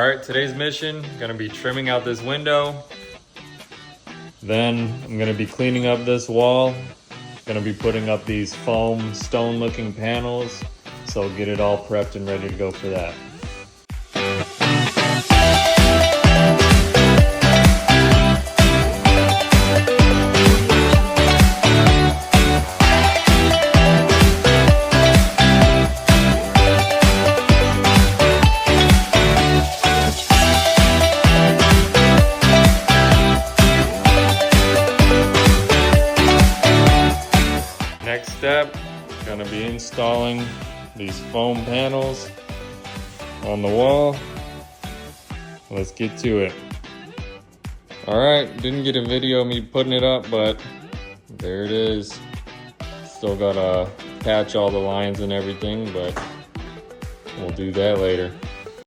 All right, today's mission, gonna be trimming out this window. Then I'm gonna be cleaning up this wall. Gonna be putting up these foam stone looking panels. So get it all prepped and ready to go for that. Next step, gonna be installing these foam panels on the wall. Let's get to it. All right, didn't get a video of me putting it up, but there it is. Still gotta patch all the lines and everything, but we'll do that later.